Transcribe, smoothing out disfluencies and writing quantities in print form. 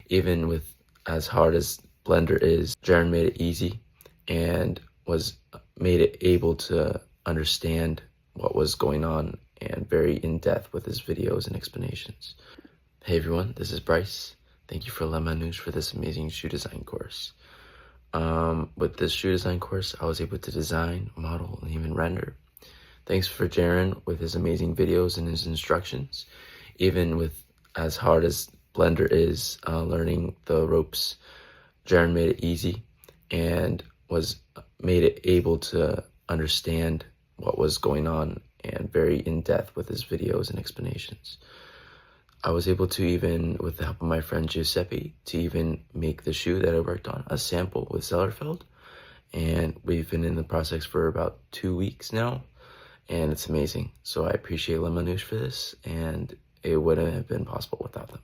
Even with as hard as Blender is, Jaron made it easy and made it able to understand what was going on and very in-depth with his videos and explanations. Hey everyone, this is Bryce. Thank you for Lemonouche for this amazing shoe design course. With this shoe design course, I was able to design, model, and even render. Thanks for Jaron with his amazing videos and his instructions. Even with as hard as Blender is, learning the ropes, Jaron made it easy and made it able to understand what was going on and very in-depth with his videos and explanations. I was able to, even with the help of my friend Giuseppe, to even make the shoe that I worked on, a sample with Zellerfeld. And we've been in the process for about 2 weeks now, and it's amazing. So I appreciate Lemonouche for this, and it wouldn't have been possible without them.